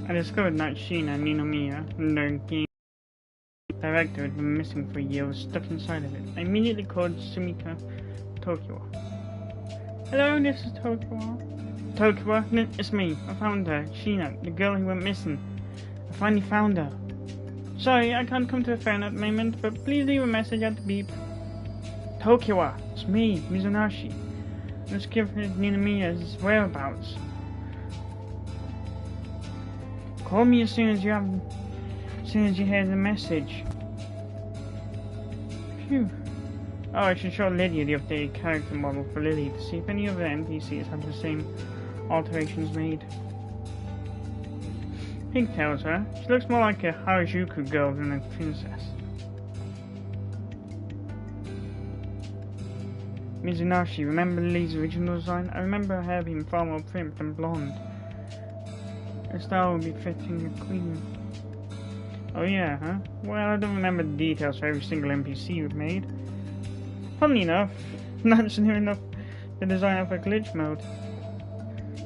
I discovered that Sheena Ninomiya, the game director, had been missing for a year, was stuck inside of it. I immediately called Sumika Tokiwa. Hello, this is Tokiwa. Tokiwa, it's me. I found her. Sheena, the girl who went missing. I finally found her. Sorry, I can't come to the phone at the moment, but please leave a message at the beep. Tokiwa, it's me, Mizunashi. Let's give Ninomiya's whereabouts. Call me as soon as you hear the message. Phew. Oh, I should show Lydia the updated character model for Lily to see if any other NPCs have the same alterations made. Pigtails, huh? She looks more like a Harajuku girl than a princess. Mizunashi, remember Lily's original design? I remember her being far more prim and blonde. Her style would be fitting a queen. Oh yeah, huh? Well, I don't remember the details for every single NPC you've made. Funnily enough, that's near enough the design of a glitch mode.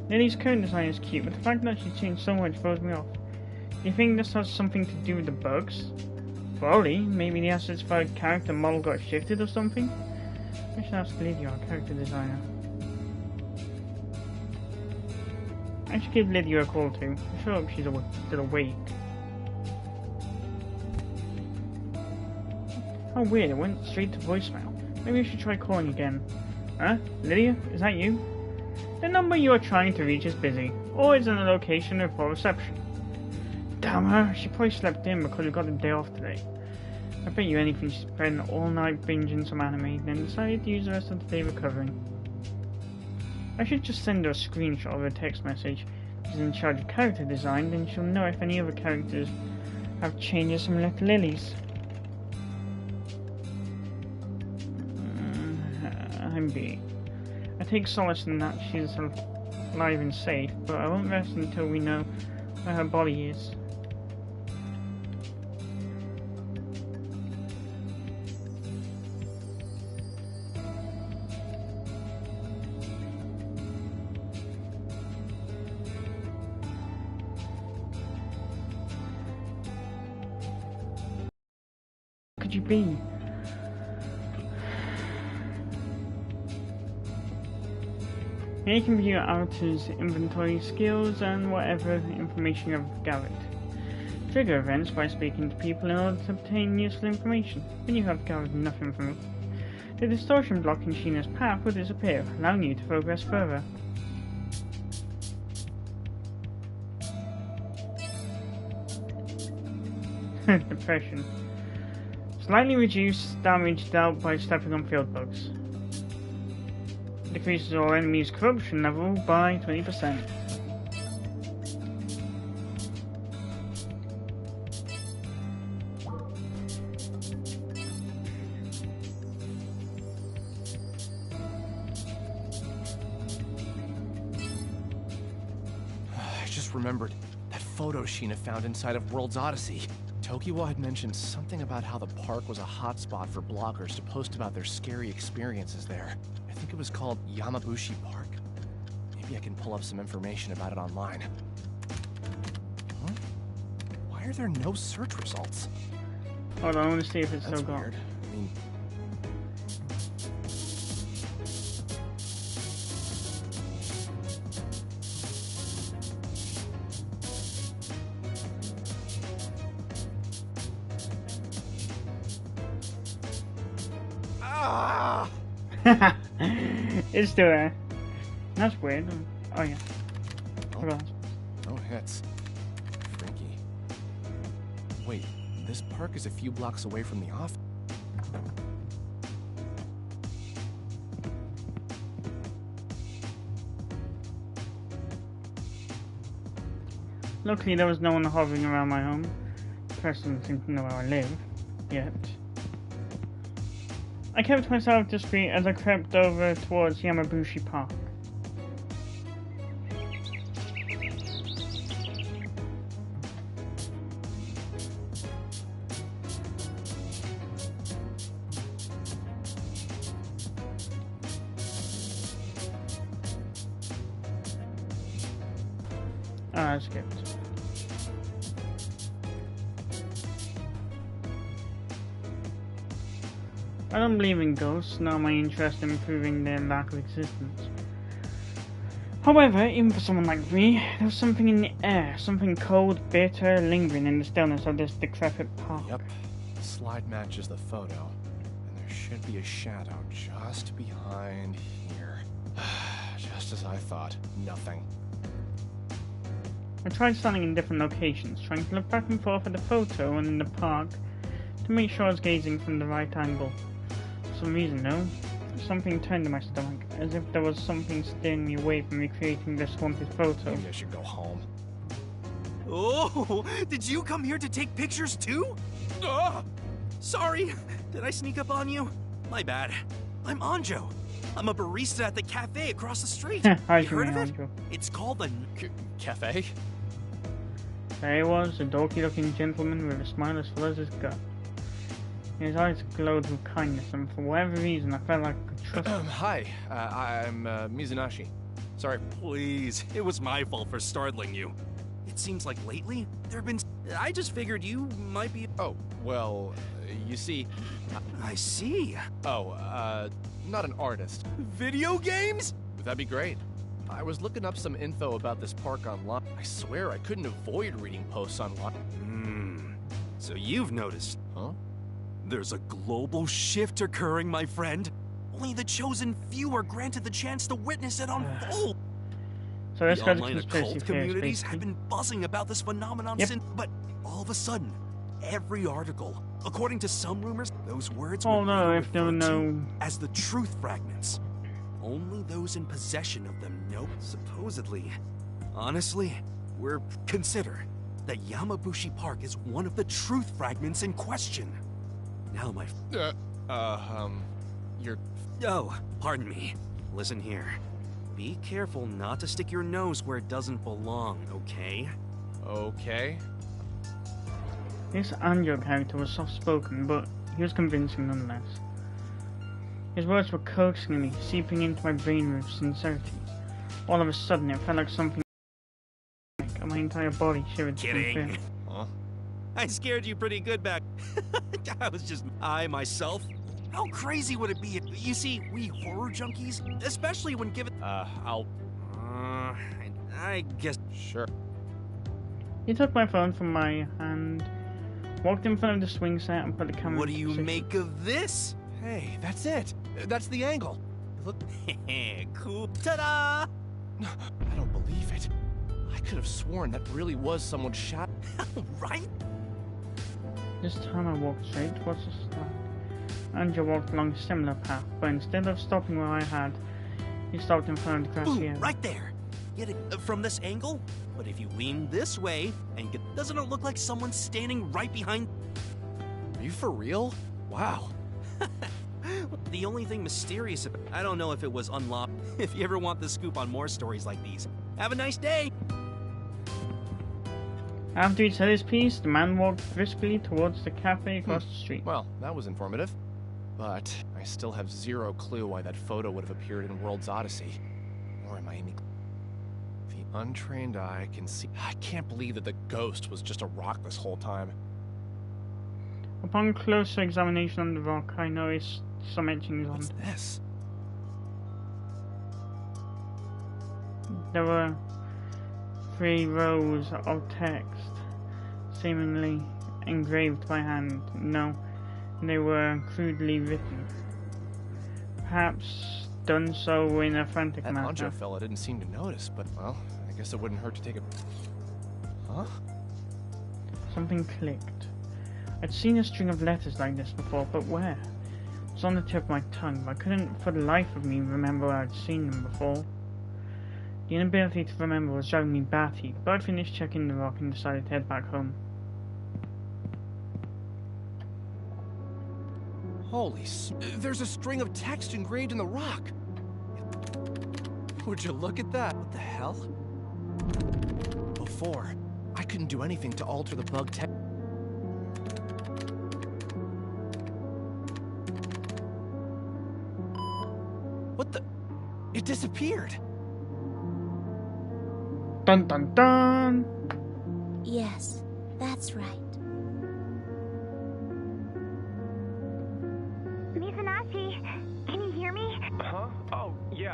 Lily's current design is cute, but the fact that she changed so much throws me off. Do you think this has something to do with the bugs? Probably. Maybe the assets for a character model got shifted or something? I should ask Lydia, our character designer. I should give Lydia a call too. I sure hope she's still awake. How weird, it went straight to voicemail. Maybe I should try calling again. Huh? Lydia? Is that you? The number you are trying to reach is busy, or is in a location with poor reception. Damn her, she probably slept in because we got a day off today. I bet you anything she spent an all-night binging some anime, then decided to use the rest of the day recovering. I should just send her a screenshot of her text message. She's in charge of character design, then she'll know if any other characters have changes similar to Lily's. I'm B. I take solace in that she's alive and safe, but I won't rest until we know where her body is. Could you be? Here you can view Alta's inventory skills and whatever information you've gathered. Trigger events by speaking to people in order to obtain useful information. When you have gathered nothing from it, the distortion block in Sheena's path will disappear, allowing you to progress further. Depression. Slightly reduced damage dealt by stepping on field bugs. Decreases all enemies' corruption level by 20%. I just remembered that photo Sheena found inside of World's Odyssey. Tokiwa had mentioned something about how the park was a hotspot for bloggers to post about their scary experiences there. I think it was called Yamabushi Park. Maybe I can pull up some information about it online. Huh? Why are there no search results? Hold on, I want to see if it's That's still gone. weird. I mean... Ah! It's still there. That's weird. Oh yeah. Hold on. Oh, that's freaky. Wait, this park is a few blocks away from the office. Luckily there was no one hovering around my home. The person doesn't seem to know where I live. Yet. I kept myself discreet as I crept over towards Yamabushi Park. Ah, I skipped. I don't believe in ghosts, nor am I interested in proving their lack of existence. However, even for someone like me, there was something in the air, something cold, bitter, lingering in the stillness of this decrepit park. Yep, the slide matches the photo, and there should be a shadow just behind here. Just as I thought, nothing. I tried standing in different locations, trying to look back and forth at the photo and in the park to make sure I was gazing from the right angle. For some reason, though, something turned in my stomach, as if there was something steering me away from recreating this haunted photo. Maybe I should go home. Oh, did you come here to take pictures too? Sorry, did I sneak up on you? My bad. I'm Anjo. I'm a barista at the cafe across the street. Hi, You heard of it? Anjo. It's called the... Cafe? There he was, a dorky-looking gentleman with a smile as full as his gut. His eyes glowed with kindness, and for whatever reason, I felt like I could trust him. Hi, I'm Mizunashi. Sorry. Please, it was my fault for startling you. It seems like lately, there have been... I just figured you might be... Oh, well, you see... I see. Not an artist. Video games? That'd be great. I was looking up some info about this park online. I swear I couldn't avoid reading posts online. So you've noticed. Huh? There's a global shift occurring, my friend. Only the chosen few are granted the chance to witness it unfold. So this The guy's a online conspiracy occult theorist, communities have basically. been buzzing about this phenomenon Yep. since, but all of a sudden, every article, according to some rumors, those words Oh were no, later if there were referred to no... as the truth fragments. Only those in possession of them know. Supposedly, honestly, consider that Yamabushi Park is one of the truth fragments in question. Now, my You're... Oh, pardon me. Listen here. Be careful not to stick your nose where it doesn't belong, okay? okay? This Anjo character was soft-spoken, but he was convincing nonetheless. His words were coaxing me, seeping into my brain with sincerity. All of a sudden, it felt like something... and my entire body shivered from fear. Kidding. Huh? I scared you pretty good back. I myself. How crazy would it be if, you see, we horror junkies, especially when given... I guess... Sure. He took my phone from my hand, walked in front of the swing set and put the camera What do in you position. make of this? Hey, that's it! That's the angle! Look... Cool. Ta-da! I don't believe it. I could have sworn that really was someone's shot. Right? This time I walked straight towards the start. Anjo walked along a similar path, but instead of stopping where I had, he stopped in front of the grassy area. Right there. Get it from this angle? But if you lean this way, and doesn't it look like someone's standing right behind... Are you for real? Wow. The only thing mysterious about... I don't know if it was unlocked. If you ever want the scoop on more stories like these, have a nice day! After he said his piece, the man walked briskly towards the cafe across the street. Well, that was informative. But I still have zero clue why that photo would have appeared in World's Odyssey. Nor am I any... The untrained eye can see... I can't believe that the ghost was just a rock this whole time. Upon closer examination on the rock, I noticed some etchings on What's it. this? There were 3 rows of text, seemingly engraved by hand. No, they were crudely written. Perhaps done so in a frantic That manner. Anjo fella didn't seem to notice, but, well, I guess it wouldn't hurt to take a... Huh? Something clicked. I'd seen a string of letters like this before, but where? It was on the tip of my tongue, but I couldn't for the life of me remember where I'd seen them before. The inability to remember was driving me batty, but I finished checking the rock and decided to head back home. There's a string of text engraved in the rock! Would you look at that? What the hell? Before, I couldn't do anything to alter the bug text. What the? It disappeared! Dun dun dun! Yes, that's right. Mizunashi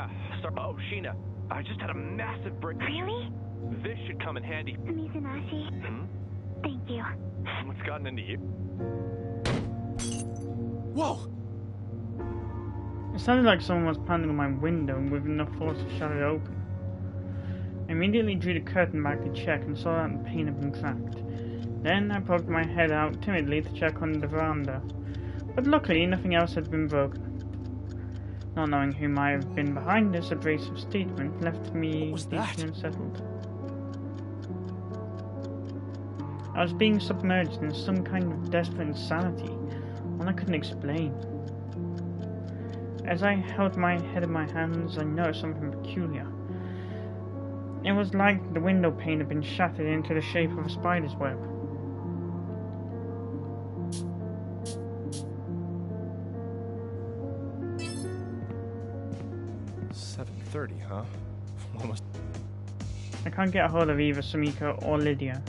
Yeah. Sorry. Oh, Sheena, I just had a massive break. Really? This should come in handy. Mizunashii. Hmm? Thank you. What's gotten into you? Whoa! It sounded like someone was pounding on my window with enough force to shut it open. I immediately drew the curtain back to check and saw that the pane had been cracked. Then I poked my head out timidly to check on the veranda, but luckily nothing else had been broken. Not knowing who might have been behind this abrasive statement left me deeply unsettled. I was being submerged in some kind of desperate insanity, one I couldn't explain. As I held my head in my hands, I noticed something peculiar. It was like the window pane had been shattered into the shape of a spider's web. $7:30, huh? Almost. I can't get a hold of either Sumiko or Lydia.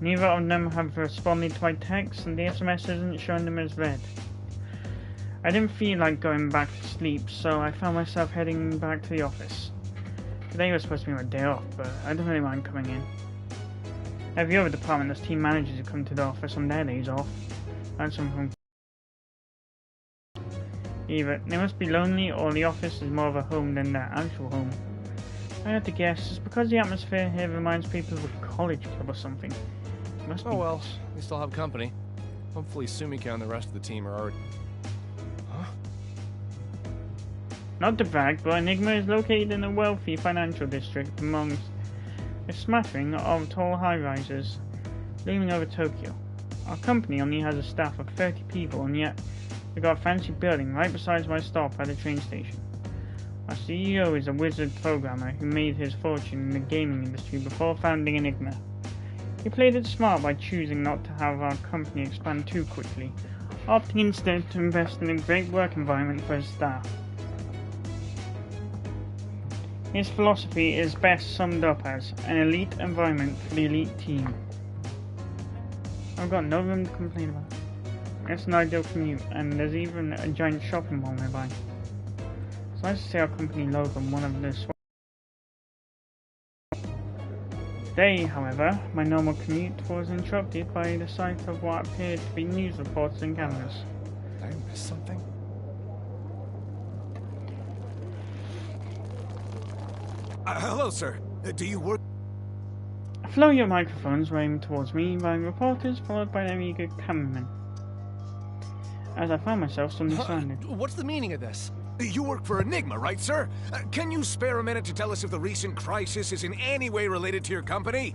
Neither of them have responded to my text, and the SMS isn't showing them as read. I didn't feel like going back to sleep, so I found myself heading back to the office. Today was supposed to be my day off, but I don't really mind coming in. Every other department has team managers who come to the office on their days off. Learn something from either they must be lonely, or the office is more of a home than their actual home. I had to guess it's because the atmosphere here reminds people of a college club or something. It must be. Oh well, we still have company. Hopefully Sumika and the rest of the team are already... Huh? Not to brag, but Enigma is located in a wealthy financial district amongst a smattering of tall high-rises looming over Tokyo. Our company only has a staff of 30 people, and yet we got a fancy building right beside my stop at the train station. Our CEO is a wizard programmer who made his fortune in the gaming industry before founding Enigma. He played it smart by choosing not to have our company expand too quickly, opting instead to invest in a great work environment for his staff. His philosophy is best summed up as an elite environment for the elite team. I've got no room to complain about. It's an ideal commute, and there's even a giant shopping mall nearby. It's nice to see our company logo on one of the Today, however, my normal commute was interrupted by the sight of what appeared to be news reports and cameras. Did I miss something? Hello, sir. Do you work? A flurry of microphones were aimed towards me by reporters, followed by their eager cameramen. As I found myself suddenly surrounded. What's the meaning of this? You work for Enigma, right, sir? Can you spare a minute to tell us if the recent crisis is in any way related to your company?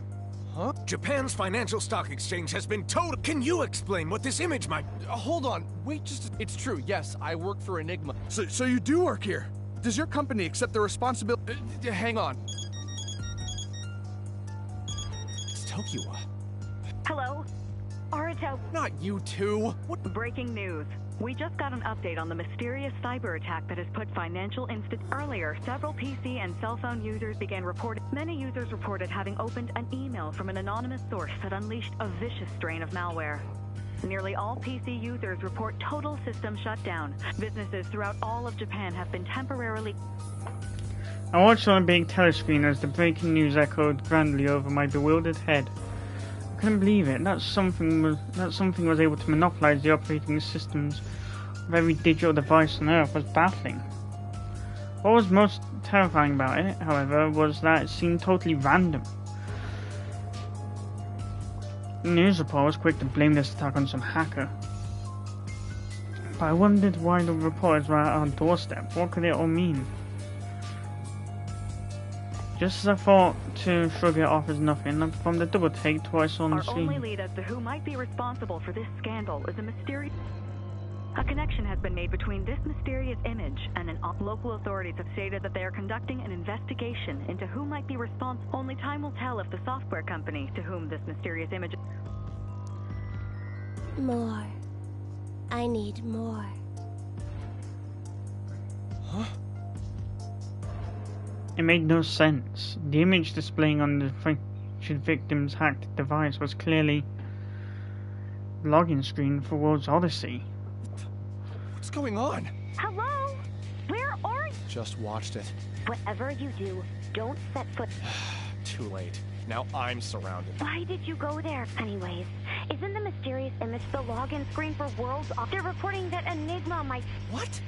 Huh? Japan's financial stock exchange has been total. Can you explain what this image might... Hold on. Wait just... It's true. Yes, I work for Enigma. So you do work here? Does your company accept the responsibility? Hang on. It's Tokiwa. Hello? Arito. Not you two. What? Breaking news. We just got an update on the mysterious cyber attack that has put financial Earlier, several PC and cell phone users began reporting. Many users reported having opened an email from an anonymous source that unleashed a vicious strain of malware. Nearly all PC users report total system shutdown. Businesses throughout all of Japan have been temporarily... I watched on a big telescreen as the breaking news echoed grandly over my bewildered head. I couldn't believe it. That something was able to monopolize the operating systems of every digital device on Earth was baffling. What was most terrifying about it, however, was that it seemed totally random. The news report was quick to blame this attack on some hacker. But I wondered why the reporters were at our doorstep. What could it all mean? Just as I thought to shrug it off as nothing, I performed a double take to what I saw on the Our only scene. lead as to who might be responsible for this scandal is a mysterious... A connection has been made between this mysterious image and local authorities have stated that they are conducting an investigation into who might be responsible. Only time will tell if the software company to whom this mysterious image... More. I need more. Huh? It made no sense. The image displaying on the featured victim's hacked device was clearly the login screen for World's Odyssey. What's going on? Hello? Where are you? just watched it. Whatever you do, don't set foot. Too late. Now I'm surrounded. Why did you go there? Anyways, isn't the mysterious image the login screen for Worlds Off? They're reporting that Enigma might... What?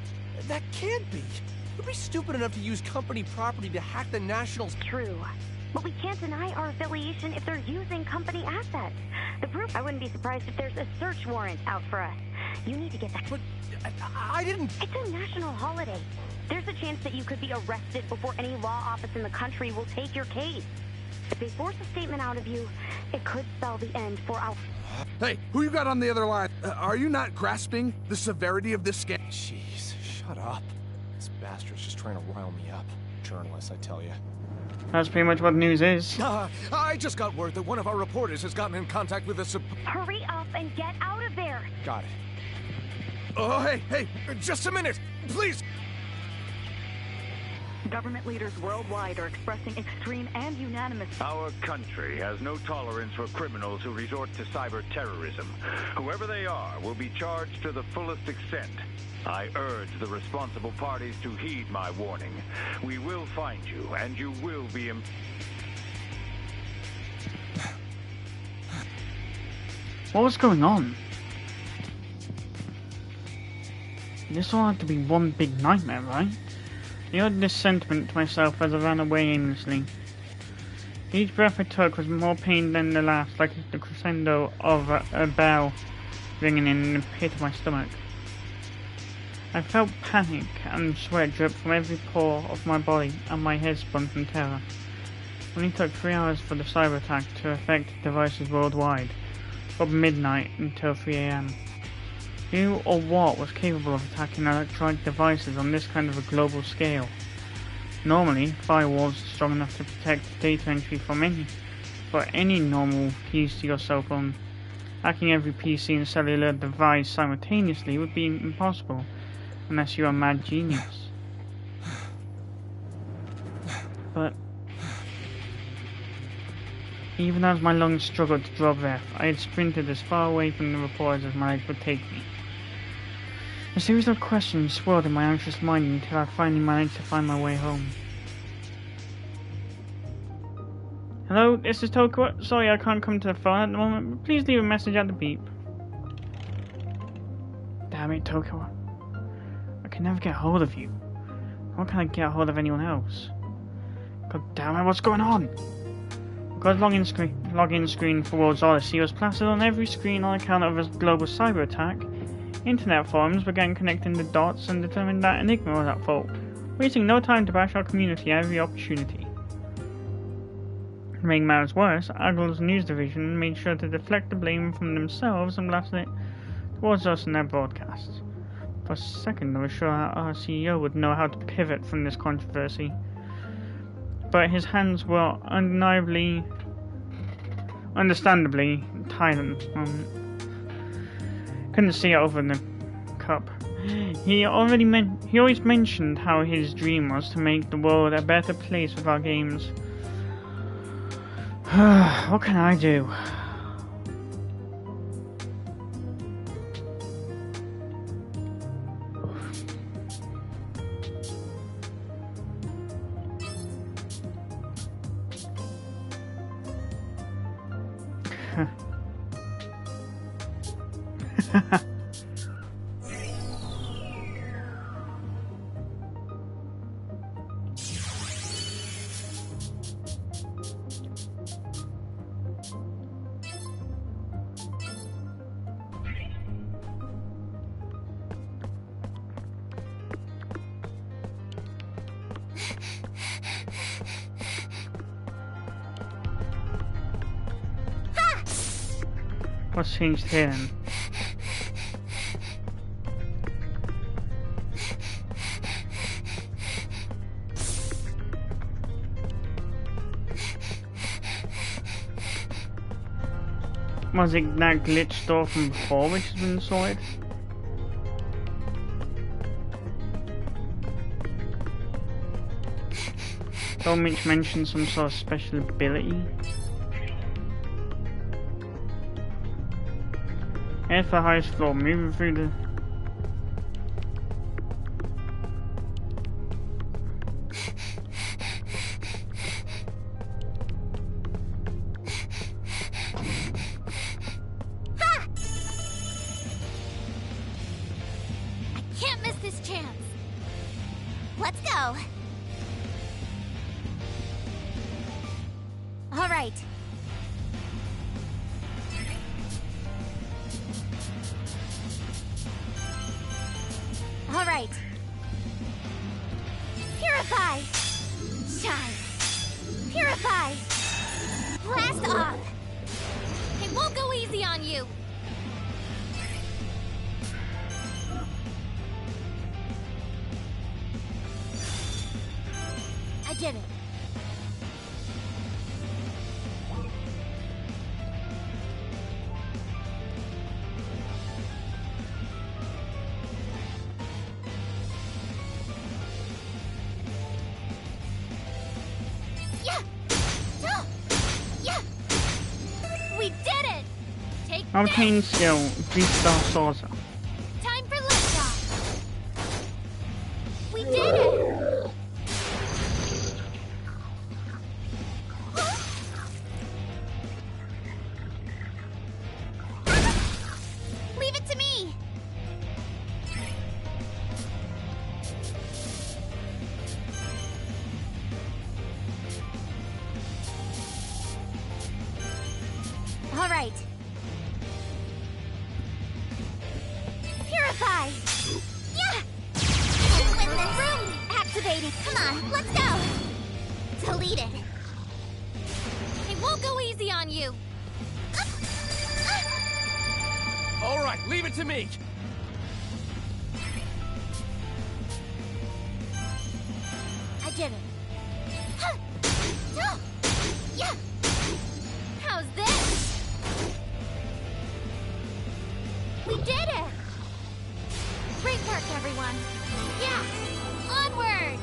That can't be. Who'd be stupid enough to use company property to hack the Nationals? True. But we can't deny our affiliation if they're using company assets. The proof... I wouldn't be surprised if there's a search warrant out for us. You need to get that... But I didn't... It's a national holiday. There's a chance that you could be arrested before any law office in the country will take your case. If they force a statement out of you, it could spell the end for our... Hey, who you got on the other line? Are you not grasping the severity of this scam? Jeez, shut up. This bastard's just trying to rile me up. Journalist, I tell you. That's pretty much what the news is. I just got word that one of our reporters has gotten in contact with a Hurry up and get out of there! Got it. Oh, hey, just a minute, please! Government leaders worldwide are expressing extreme and unanimous... Our country has no tolerance for criminals who resort to cyber terrorism. Whoever they are will be charged to the fullest extent. I urge the responsible parties to heed my warning. We will find you, and you will be... What was going on? This all had to be one big nightmare, right? I had this sentiment to myself as I ran away aimlessly. Each breath I took was more pain than the last, like the crescendo of a bell ringing in the pit of my stomach. I felt panic and sweat drip from every pore of my body, and my head spun from terror. It only took 3 hours for the cyber attack to affect devices worldwide, from midnight until 3 AM. Who or what was capable of attacking electronic devices on this kind of a global scale? Normally, firewalls are strong enough to protect data entry from any normal PC or cell phone. Hacking every PC and cellular device simultaneously would be impossible, unless you're a mad genius. But even as my lungs struggled to draw breath, I had sprinted as far away from the reporters as my legs would take me. A series of questions swirled in my anxious mind until I finally managed to find my way home. Hello, this is Tokiwa. Sorry I can't come to the phone at the moment, but please leave a message at the beep. Damn it, Tokiwa. I can never get hold of you. How can I get hold of anyone else? God damn it, what's going on? God's login screen for Worlds Odyssey was plastered on every screen on account of a global cyber attack. Internet forums began connecting the dots and determined that Enigma was at fault, wasting no time to bash our community at every opportunity. To make matters worse, Aggle's news division made sure to deflect the blame from themselves and blasted it towards us in their broadcasts. For a second I was sure our CEO would know how to pivot from this controversy, but his hands were understandably tied at the moment. Couldn't see it over the cup. He always mentioned how his dream was to make the world a better place with our games. What can I do? What's changed here then? Was it that glitch door from before which has been sorted? Don't Mitch mention some sort of special ability? Head for the highest floor, moving through the... Ha! I can't miss this chance. Let's go. All right. All right. Purify! Shine! Purify! Blast off! It won't go easy on you! I did it. We did it! Take Alpine skill, V-Star Saucer. Time for liftoff! We did it! Leave it to me! All right. Purify! Yeah! Win this room! Activated! Come on, let's go! Deleted. It won't go easy on you. All right, leave it to me. I did it. Yeah! How's this? We did it! Great work, everyone! Yeah! Onward!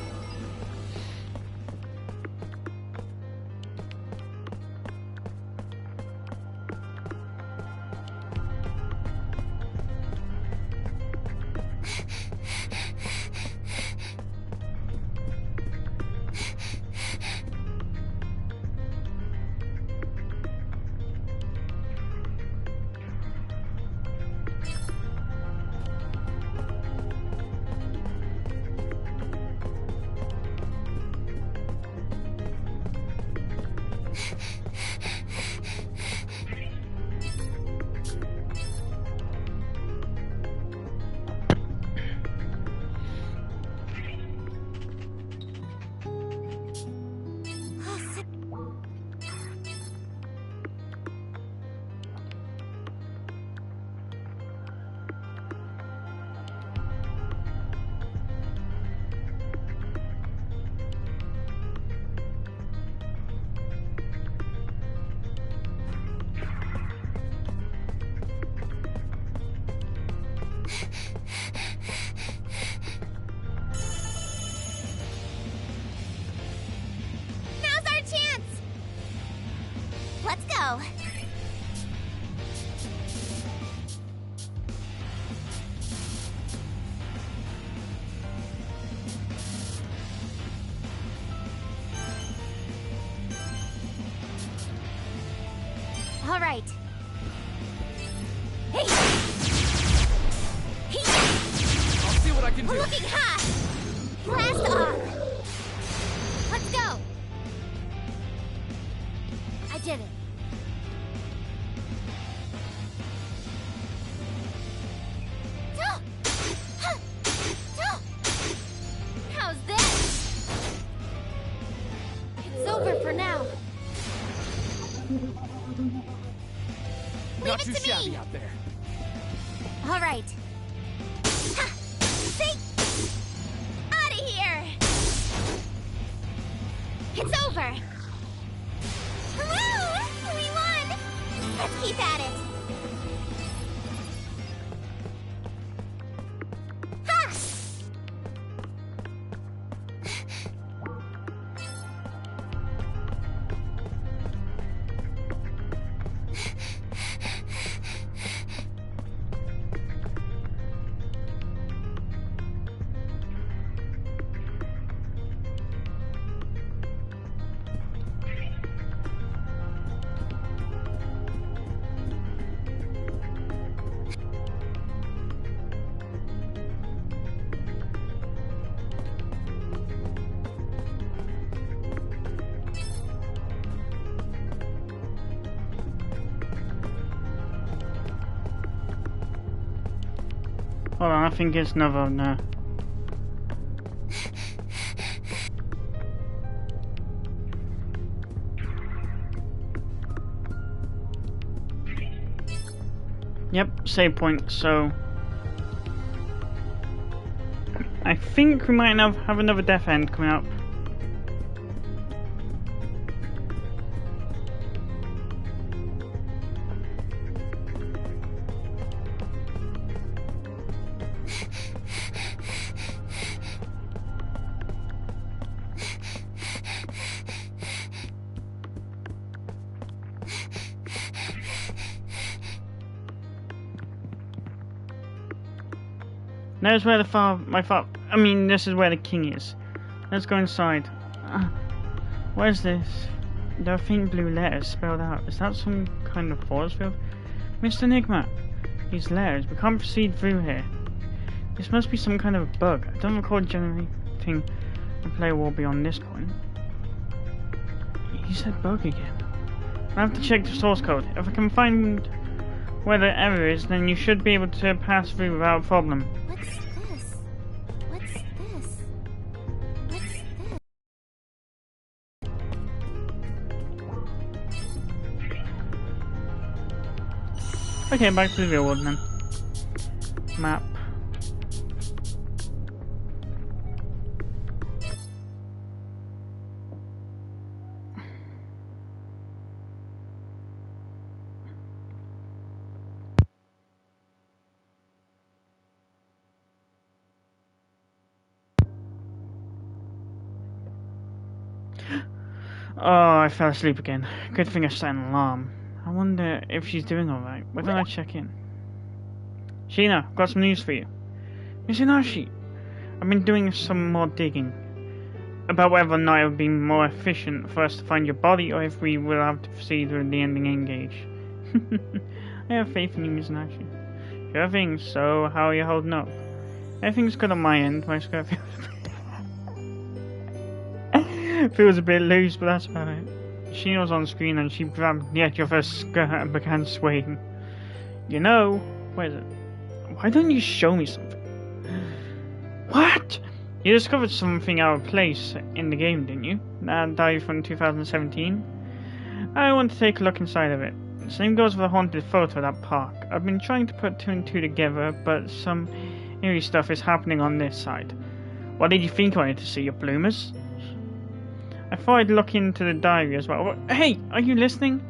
Now's our chance! Let's go! All right. Hey! I'll see what I can do. We're looking hot! Blast off! Let's go! I did it. How's this? It's over for now. Not Leave too it to shabby me! out there. All right. Ha! See? Out of here! It's over! Woo! We won! Let's keep at it! Ha! Hold on, I think it's another no. Yep, save point, so I think we might have another death end coming up. There's where this is where the king is. Let's go inside. Where's this? There are faint blue letters spelled out. Is that some kind of force field? Mr. Enigma, these letters, we can't proceed through here. This must be some kind of a bug. I don't recall generating a player wall beyond this point. He said bug again. I have to check the source code. If I can find where the error is, then you should be able to pass through without a problem. What's this? What's this? What's this? Okay, back to the real world then. Map. Oh, I fell asleep again. Good thing I set an alarm. I wonder if she's doing alright. Why don't I check in? Sheena, I've got some news for you. Miss Inashi, I've been doing some more digging about whether or not it would be more efficient for us to find your body or if we will have to proceed with the ending engage. I have faith in you, Miss Inashi. Sure thing, so how are you holding up? Everything's good on my end. My skirt feels a bit loose, but that's about it. Sheena was on screen and she grabbed the edge of her skirt and began swaying. You know, where is it? Why don't you show me something? What? You discovered something out of place in the game, didn't you? That diary from 2017? I want to take a look inside of it. Same goes for the haunted photo of that park. I've been trying to put two and two together, but some eerie stuff is happening on this side. What did you think I wanted to see, your bloomers? I thought I'd look into the diary as well. Hey, are you listening?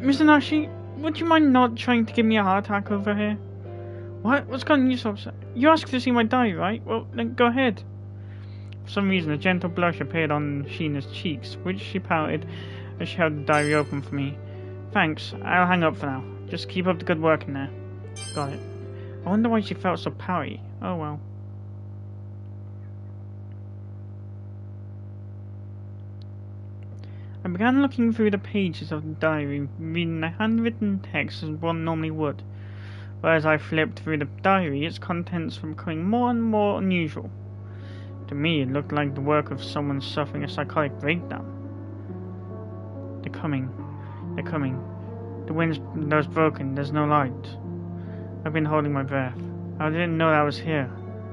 Mr. Nashi, would you mind not trying to give me a heart attack over here? What? What's gotten you so upset? You asked to see my diary, right? Well, then go ahead. For some reason, a gentle blush appeared on Sheena's cheeks, which she pouted as she held the diary open for me. Thanks, I'll hang up for now. Just keep up the good work in there. Got it. I wonder why she felt so pouty. Oh well. I began looking through the pages of the diary, reading the handwritten text as one normally would. But as I flipped through the diary, its contents were becoming more and more unusual. To me, it looked like the work of someone suffering a psychotic breakdown. They're coming. They're coming. The window's broken. There's no light. I've been holding my breath. I didn't know that was here.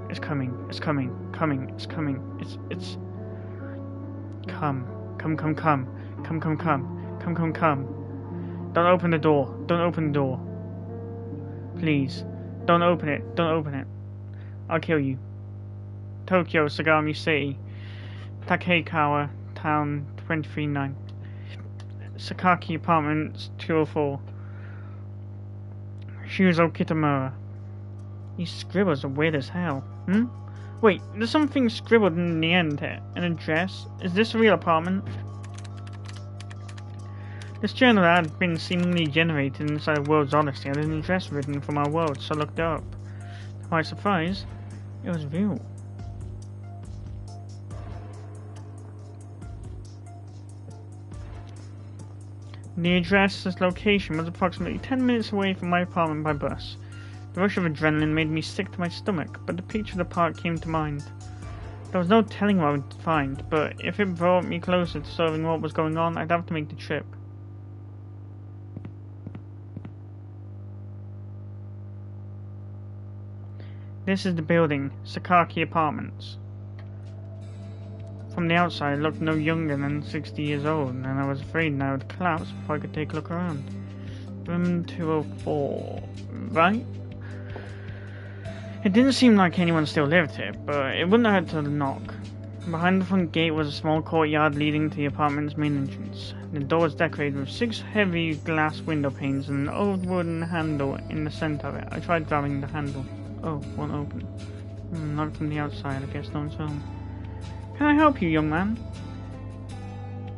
It's coming. It's coming. Coming. It's coming. It's... Come. Come, come, come. Come, come, come. Come, come, come. Don't open the door. Don't open the door. Please. Don't open it. Don't open it. I'll kill you. Tokyo, Sagami City. Takeikawa Town 239. Sakaki Apartments 204. Shuzo Kitamura. These scribbles are weird as hell. Wait, there's something scribbled in the end here. An address? Is this a real apartment? This journal had been seemingly generated inside the World's Odyssey had an address written from our world, so I looked it up. To my surprise, it was real. The address's location was approximately 10 minutes away from my apartment by bus. The rush of adrenaline made me sick to my stomach, but the picture of the park came to mind. There was no telling what I would find, but if it brought me closer to solving what was going on, I'd have to make the trip. This is the building, Sakaki Apartments. From the outside, it looked no younger than 60 years old, and I was afraid I would collapse before I could take a look around. Room 204, right? It didn't seem like anyone still lived here, but it wouldn't hurt to knock. Behind the front gate was a small courtyard leading to the apartment's main entrance. The door was decorated with 6 heavy glass window panes and an old wooden handle in the center of it. I tried grabbing the handle. Oh, won't open. Locked from the outside, I guess no one's home. Can I help you, young man?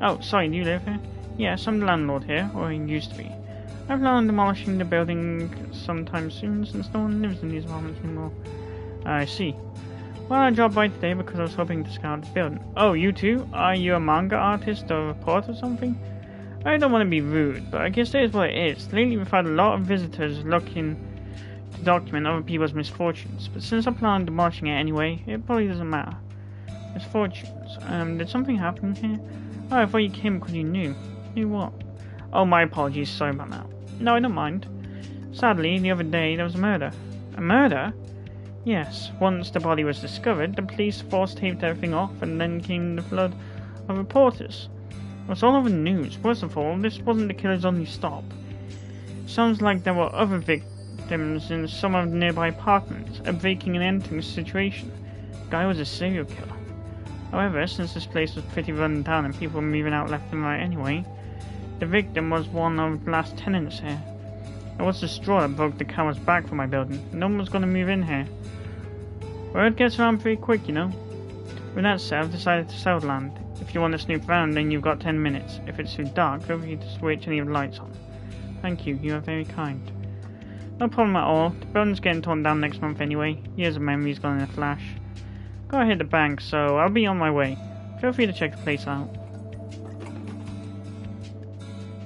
Oh, sorry, do you live here? Yes, I'm the landlord here, or I used to be. I plan on demolishing the building sometime soon since no one lives in these apartments anymore. I see. Well, I dropped by today because I was hoping to scout the building. Oh, you too? Are you a manga artist or a reporter or something? I don't want to be rude, but I guess that is what it is. Lately we've had a lot of visitors looking to document other people's misfortunes, but since I plan on demolishing it anyway, it probably doesn't matter. Misfortunes. Did something happen here? Oh, I thought you came because you knew. Knew what? Oh, my apologies, sorry about that. No, I don't mind. Sadly, the other day there was a murder. A murder? Yes, once the body was discovered, the police force-taped everything off, and then came the flood of reporters. It was all over the news. Worst of all, this wasn't the killer's only stop. Sounds like there were other victims in some of the nearby apartments, a breaking and entering situation. The guy was a serial killer. However, since this place was pretty run down and people were moving out left and right anyway, the victim was one of the last tenants here. It was the straw that broke the camel's back for my building. No one was going to move in here. Word gets around pretty quick, you know. With that said, I've decided to sell land. If you want to snoop around, then you've got 10 minutes. If it's too dark, feel free to switch any of the lights on. Thank you, you are very kind. No problem at all. The building's getting torn down next month anyway. Years of memories gone in a flash. Gotta hit the bank, so I'll be on my way. Feel free to check the place out.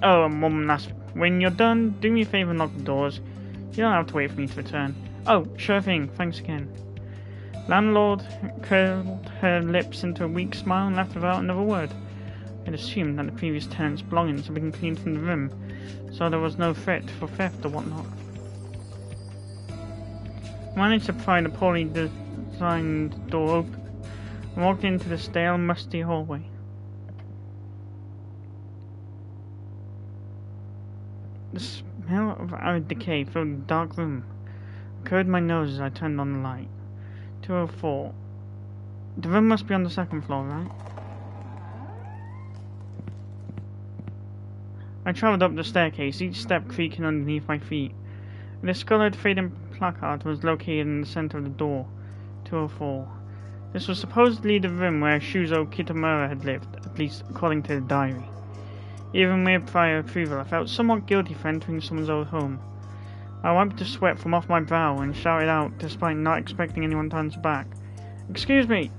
Oh, and one last thing. When you're done, do me a favor and lock the doors. You don't have to wait for me to return. Oh, sure thing. Thanks again. Landlord curled her lips into a weak smile and left without another word. I'd assumed that the previous tenant's belongings had been cleaned from the room, so there was no threat for theft or whatnot. I managed to pry the poorly designed door open and walked into the stale, musty hallway. The smell of arid decay filled the dark room. I covered my nose as I turned on the light. 204. The room must be on the second floor, right? I travelled up the staircase, each step creaking underneath my feet. A discoloured fading placard was located in the centre of the door. 204. This was supposedly the room where Shuzo Kitamura had lived, at least according to the diary. Even with prior approval, I felt somewhat guilty for entering someone's old home. I wiped the sweat from off my brow and shouted out, despite not expecting anyone to answer back. Excuse me!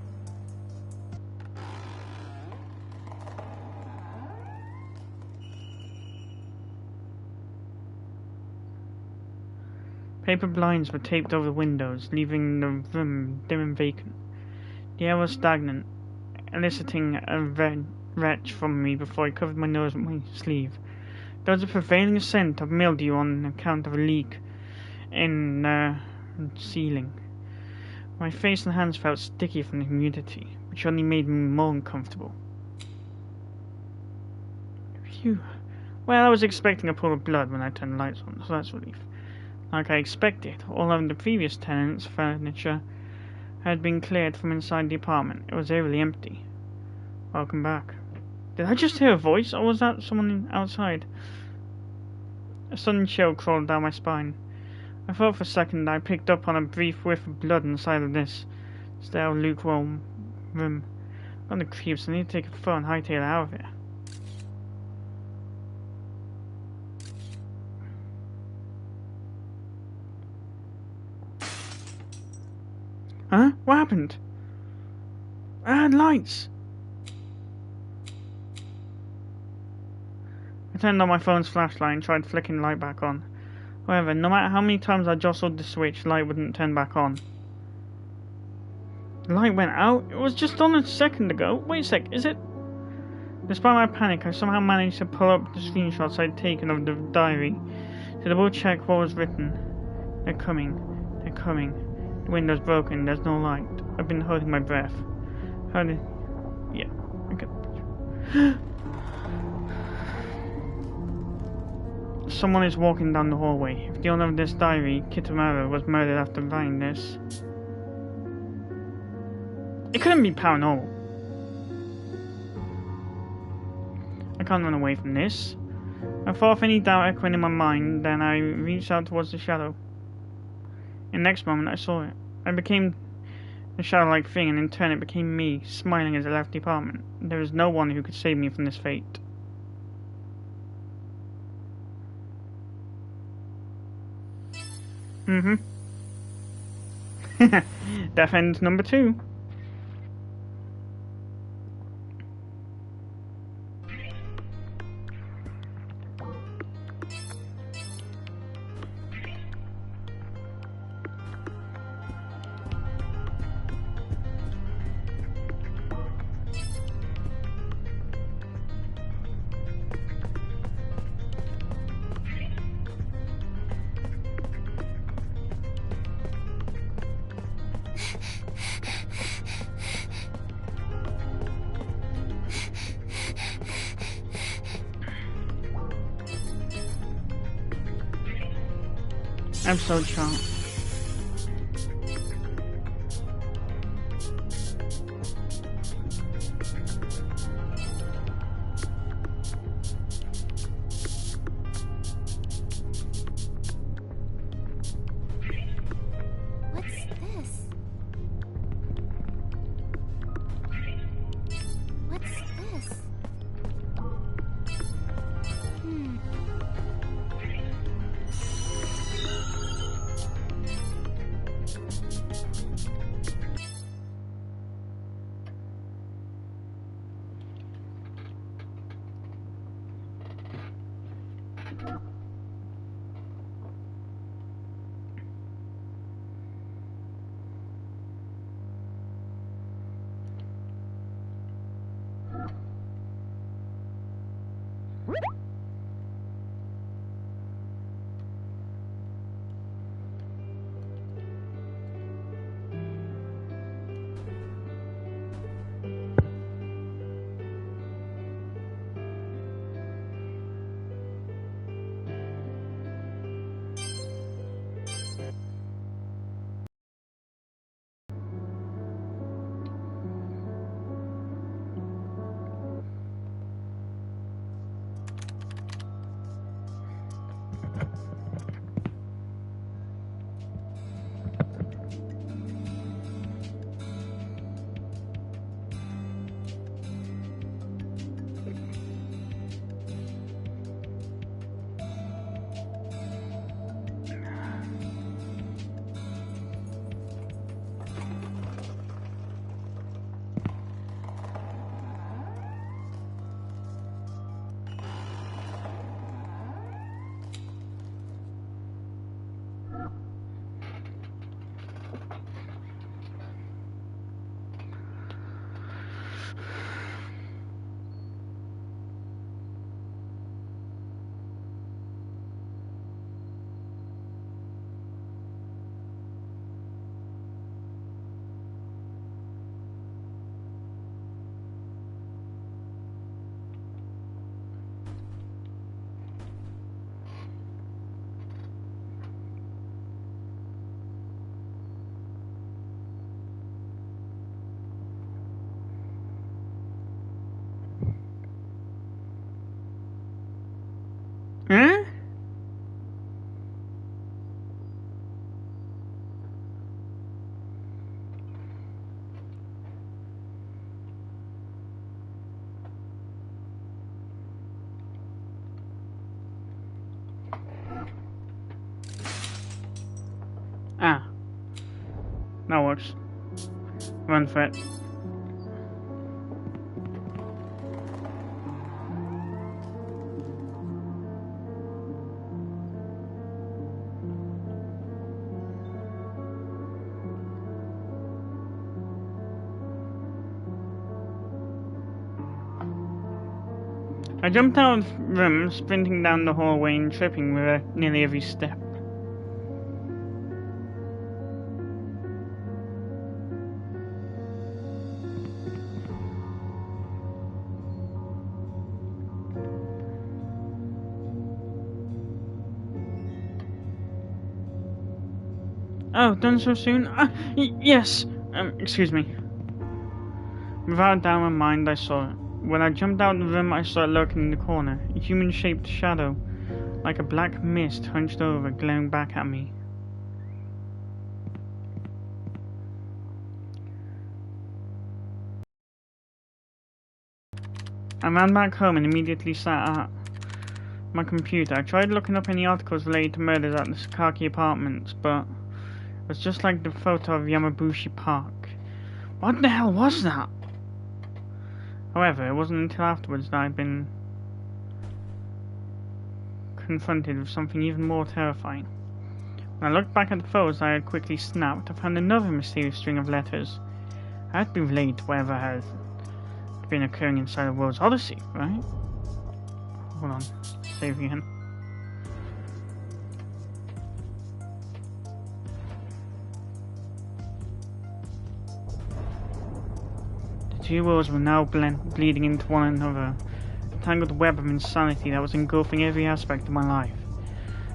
Paper blinds were taped over the windows, leaving the room dim and vacant. The air was stagnant, eliciting a retch from me before I covered my nose with my sleeve. There was a prevailing scent of mildew on account of a leak in the ceiling. My face and hands felt sticky from the humidity, which only made me more uncomfortable. Phew. Well, I was expecting a pool of blood when I turned the lights on, so that's a relief. Like I expected, all of the previous tenants' furniture had been cleared from inside the apartment. It was eerily empty. Welcome back. Did I just hear a voice, or was that someone outside? A sudden chill crawled down my spine. I thought for a second I picked up on a brief whiff of blood inside of this stale, lukewarm room. Got the creeps, I need to take a phone and hightail out of here. Huh? What happened? I had lights! I turned on my phone's flashlight and tried flicking the light back on. However, no matter how many times I jostled the switch, the light wouldn't turn back on. The light went out? It was just on a second ago. Wait a sec, is it? Despite my panic, I somehow managed to pull up the screenshots I'd taken of the diary to double check what was written. They're coming. They're coming. The window's broken, there's no light. I've been holding my breath. How did... Yeah, okay. Someone is walking down the hallway. If the owner of this diary, Kitamura, was murdered after writing this... It couldn't be paranormal. I can't run away from this. I thought of any doubt echoing in my mind, then I reached out towards the shadow. In the next moment, I saw it. I became the shadow-like thing, and in turn it became me, smiling as I left the apartment. There is no one who could save me from this fate. Death End number 2. Episode chart. Huh? Ah. That works. Run for it. I jumped out of the room, sprinting down the hallway and tripping with nearly every step. Oh, done so soon? Yes! Excuse me. Without a doubt in my mind, I saw it. When I jumped out of the room, I saw it lurking in the corner. A human-shaped shadow, like a black mist, hunched over, glaring back at me. I ran back home and immediately sat at my computer. I tried looking up any articles related to murders at the Sakaki apartments, but it was just like the photo of Yamabushi Park. What the hell was that? However, it wasn't until afterwards that I'd been confronted with something even more terrifying. When I looked back at the photos I had quickly snapped, I found another mysterious string of letters. I had to be related to whatever had been occurring inside of World's Odyssey, right? Hold on, save again. The two worlds were now bleeding into one another, a tangled web of insanity that was engulfing every aspect of my life.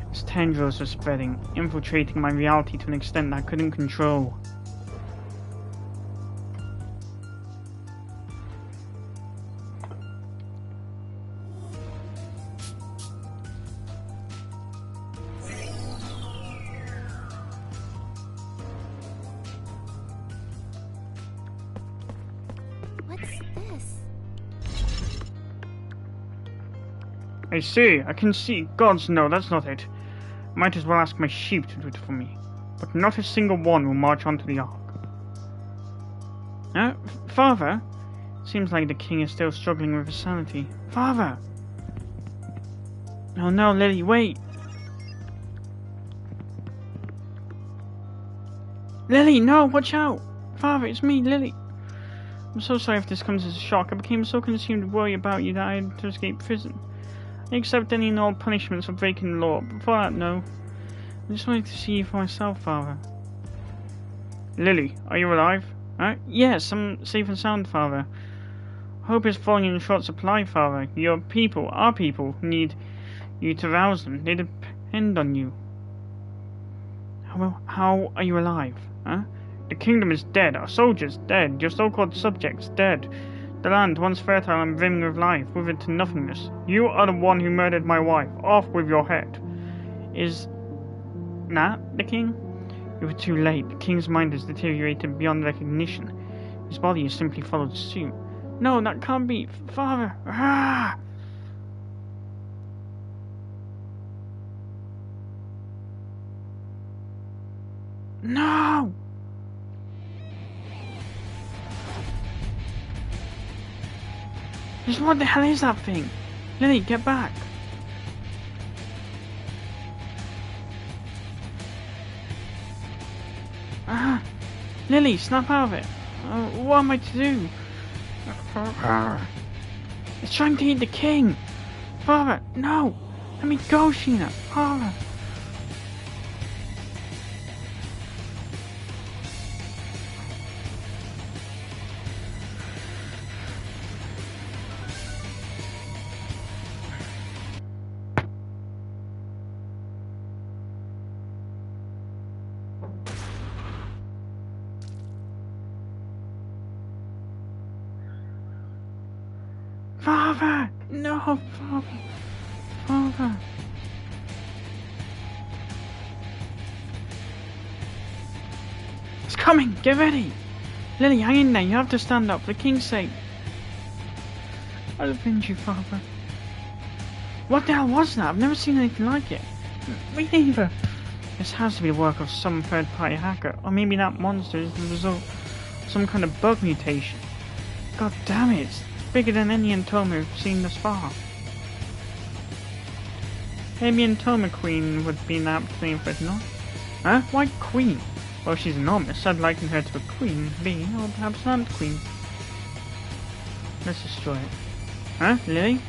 Its tendrils were spreading, infiltrating my reality to an extent that I couldn't control. I see, I can see. Gods, no, that's not it. Might as well ask my sheep to do it for me. But not a single one will march onto the Ark. Father? Seems like the king is still struggling with his sanity. Father! Oh no, Lily, wait! Lily, no, watch out! Father, it's me, Lily. I'm so sorry if this comes as a shock. I became so consumed with worry about you that I had to escape prison. I accept any and all punishments for breaking the law, but before that, no. I just wanted to see you for myself, Father. Lily, are you alive? Yes, I'm safe and sound, Father. Hope is falling in short supply, Father. Your people, our people, need you to rouse them. They depend on you. How are you alive? The kingdom is dead, our soldiers dead, your so-called subjects dead. The land, once fertile and brimming with life, withered to nothingness. You are the one who murdered my wife. Off with your head. Is that the king? You were too late. The king's mind has deteriorated beyond recognition. His body has simply followed suit. No, that can't be. Father! Ah! No! Just what the hell is that thing? Lily, get back! Lily, snap out of it! What am I to do? It's trying to eat the king! Father, no! Let me go, Sheena! Father! Father! No, Father! Father! It's coming! Get ready! Lily, hang in there. You have to stand up for the king's sake. I'll avenge you, Father. What the hell was that? I've never seen anything like it. Me neither. This has to be the work of some third-party hacker. Or maybe that monster is the result of some kind of bug mutation. God damn it. It's bigger than any Antoma we've seen thus far. Maybe Antoma Queen would be an apt name for it, no? Why Queen? Well, she's enormous. I'd liken her to a queen bee, or perhaps an ant queen. Let's destroy it. Lily?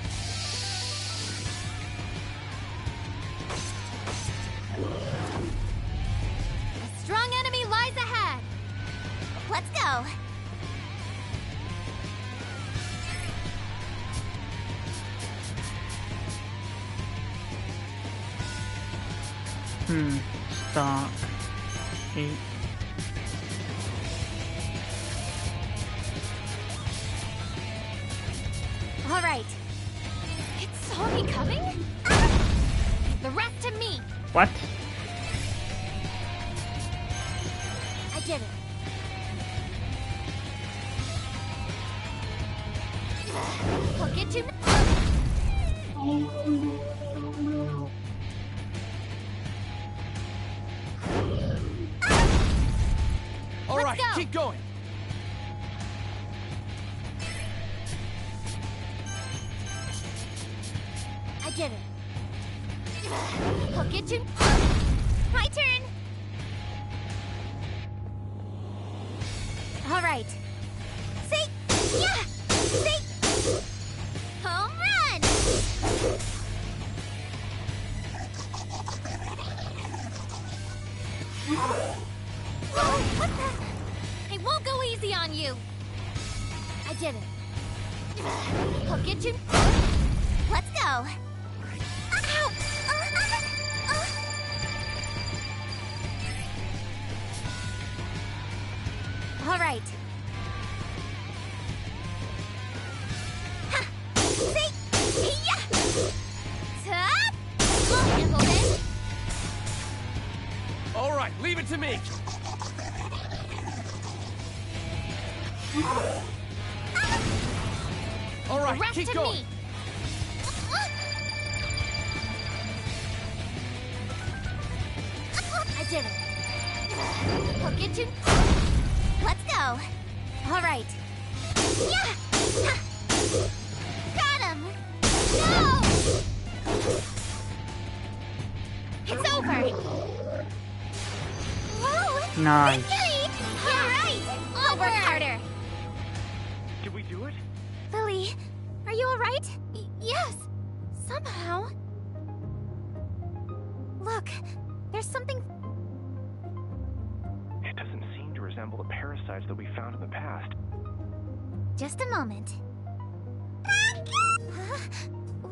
A strong enemy lies ahead. Let's go. Stark. 8. All right. It's Soggy coming? Ah! The rest to me. What? I did it. I'll get you. All right, go. keep going. I did it. I'll get you. My turn. All right. See? Yeah. See? Home run. Whoa, what the? I won't go easy on you. I did it. I'll get you. Let's go. Ow! All right. Ha! See? Yeah! Top! I'll handle this. All right, leave it to me. All right, Rest keep to going. me. I did it. I'll get you. Let's go. All right. Yeah! Ha! Got him! No! It's over. Whoa! Nice. Victory! All right. I'll work harder. Did we do it? Lily, are you all right? Yes. Somehow. Look, there's something. It doesn't seem to resemble the parasites that we found in the past. Just a moment. Huh?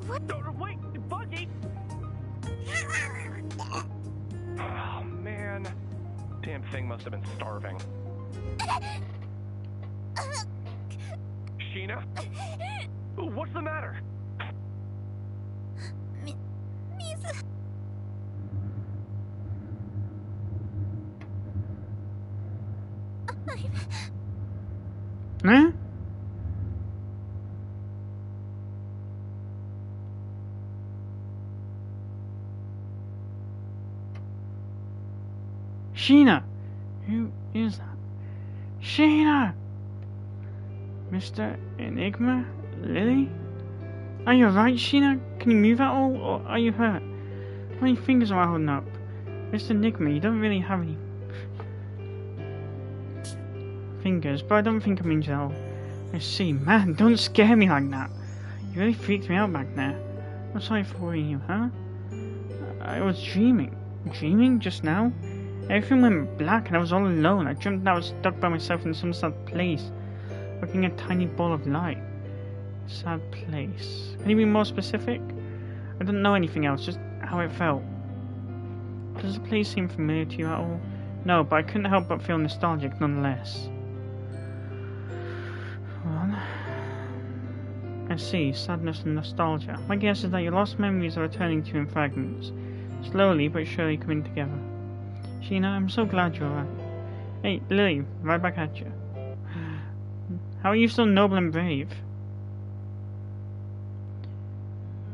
What? Wait, Buggy! Oh, man. Damn thing must have been starving. Sheena? What's the matter? Misa. Huh? Sheena! Who is that? Sheena! Mr. Enigma? Lily? Are you alright, Sheena? Can you move at all, or are you hurt? How many fingers am I holding up? Mr. Enigma, you don't really have any fingers, but I don't think I'm injured at all. I see. Man, don't scare me like that. You really freaked me out back there. I'm sorry for worrying you, huh? I was dreaming. Dreaming just now? Everything went black and I was all alone. I dreamt that I was stuck by myself in some sad place, looking at a tiny ball of light. Sad place. Can you be more specific? I don't know anything else, just how it felt. Does the place seem familiar to you at all? No, but I couldn't help but feel nostalgic nonetheless. Well, I see, sadness and nostalgia. My guess is that your lost memories are returning to you in fragments, slowly but surely coming together. Sheena, I'm so glad you're alright. Hey, Lily, right back at you. How are you so noble and brave?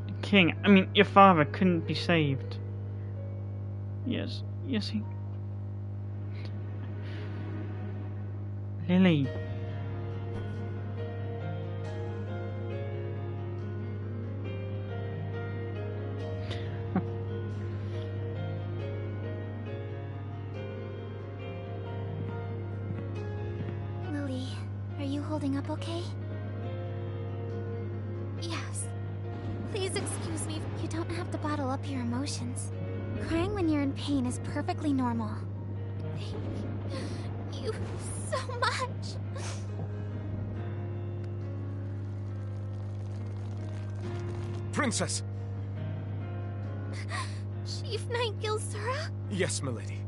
The king, I mean, your father couldn't be saved. Yes, he... Lily. Lily, are you holding up okay? Yes. Please excuse me. You don't have to bottle up your emotions. Crying when you're in pain is perfectly normal. Thank you so much. Princess! Chief Knight Gilsura? Yes, milady.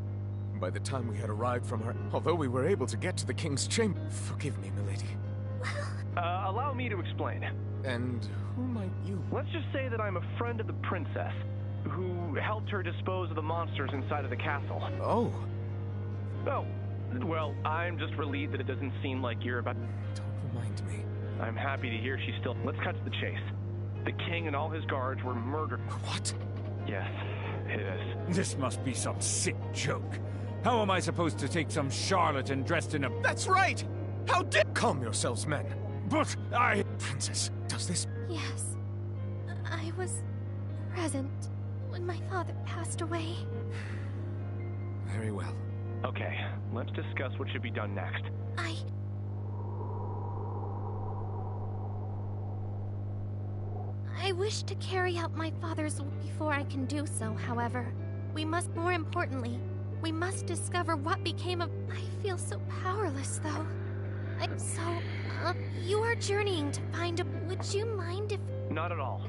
By the time we had arrived from her, although we were able to get to the king's chamber... Forgive me, milady. Allow me to explain. And who might you... Let's just say that I'm a friend of the princess, who helped her dispose of the monsters inside of the castle. Oh. Oh, well, I'm just relieved that it doesn't seem like you're about... Don't remind me. I'm happy to hear she's still... Let's cut to the chase. The king and all his guards were murdered. What? Yes, it is. This must be some sick joke. How am I supposed to take some charlatan dressed in a... That's right! How dare... Calm yourselves, men. But I... Princess, does this... Yes. I was present when my father passed away. Very well. Okay, let's discuss what should be done next. I wish to carry out my father's will before I can do so, however. More importantly, we must discover what became of... I feel so powerless, though. You are journeying to find a... Would you mind if... Not at all.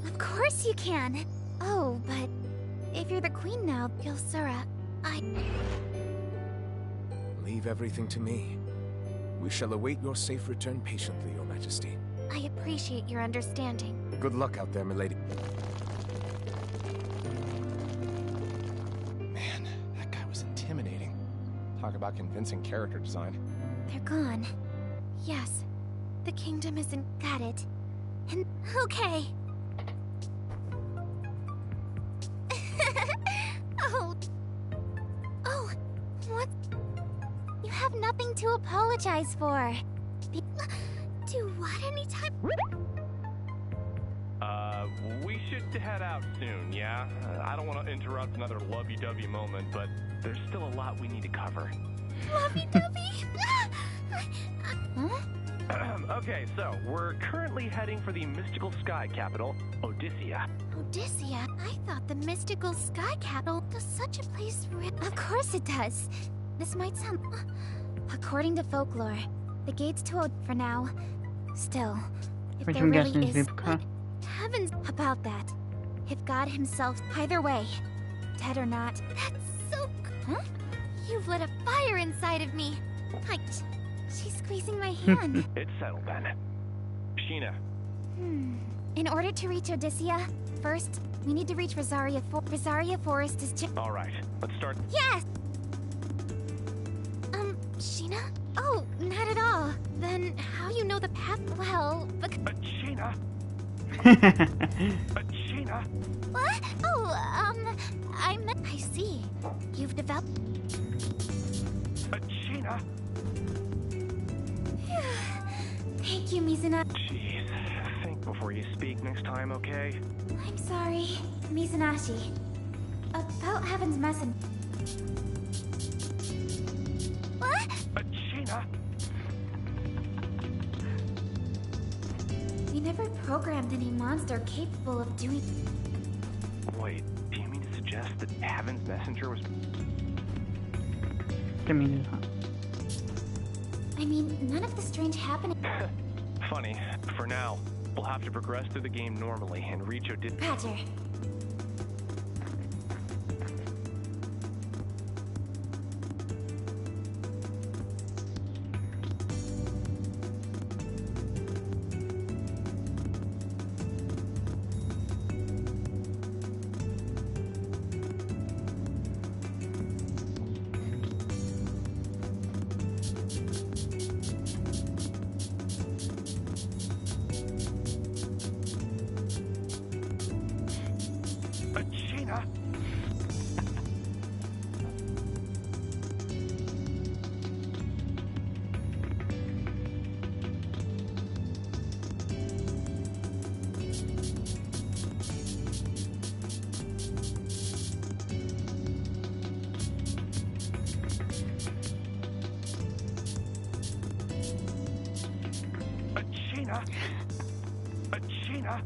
Of course you can. Oh, but... If you're the queen now, Gilsura, Leave everything to me. We shall await your safe return patiently, Your Majesty. I appreciate your understanding. Good luck out there, milady. Man, that guy was intimidating. Talk about convincing character design. They're gone. Yes, the kingdom isn't... Got it. And... Okay. Oh, what? You have nothing to apologize for. Do what anytime? We should head out soon, yeah? I don't want to interrupt another lovey-dovey moment, but there's still a lot we need to cover. Lovey-dovey? Huh? Okay, so we're currently heading for the mystical sky capital, Odyssea. Odyssea? I thought the mystical sky capital... Does such a place Of course it does. This might sound... According to folklore, the gates to for now. Still, if Which there I'm really guessing is... Vipka. Heavens about that. If God himself... Either way, dead or not... That's so... Huh? You've lit a fire inside of me. She's squeezing my hand. It's settled then. Sheena. In order to reach Odyssea, first, we need to reach Rosaria Forest is just... Alright, let's start. Yes! Sheena? Oh, not at all. Then, how you know the path? Well, Sheena? Sheena? What? Oh, I see. You've developed... Sheena? Thank you, Mizuna. Jeez, think before you speak next time, okay? I'm sorry, Mizunashi. About Heaven's Messenger. What? Sheena? We never programmed any monster capable of doing... Wait, do you mean to suggest that Heaven's Messenger was... Give me this. I mean, none of the strange happening... Funny. For now, we'll have to progress through the game normally and reach Odyssea. Roger. Sheena?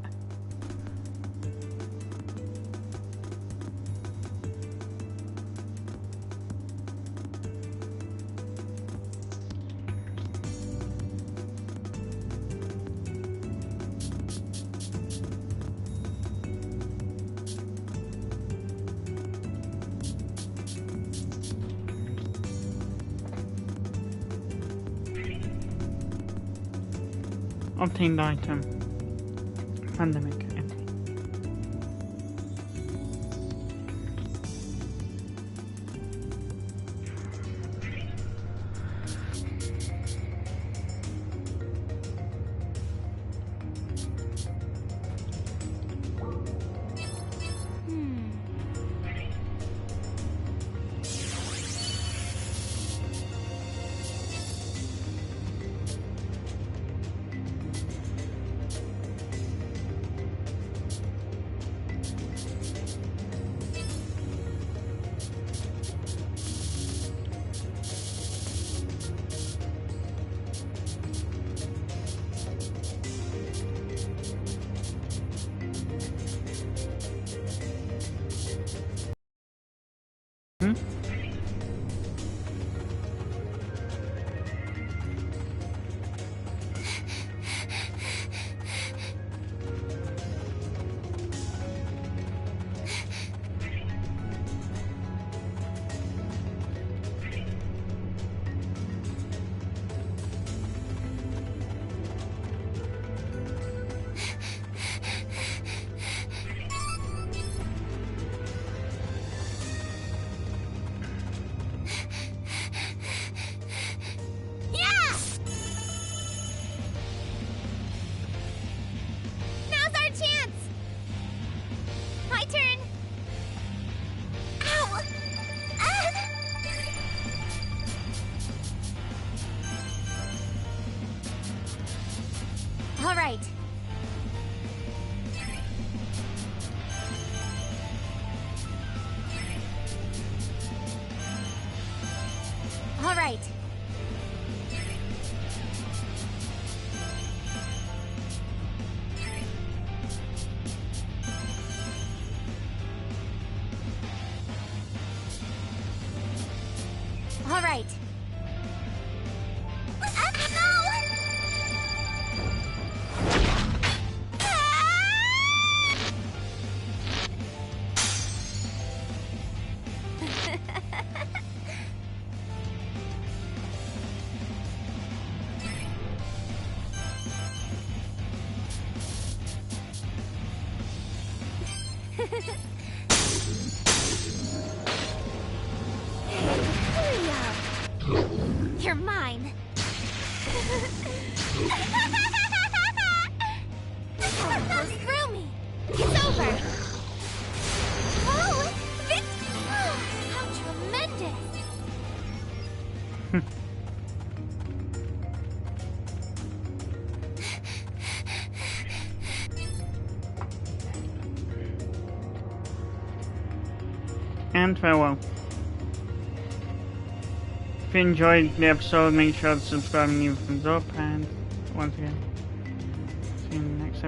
Obtained item. Pandemic. Empty. All right. All right. All right. You're mine. Goes through me. It's over. Oh, how tremendous! And farewell. If you enjoyed the episode, make sure to subscribe and leave a thumbs up, and once again, see you in the next episode.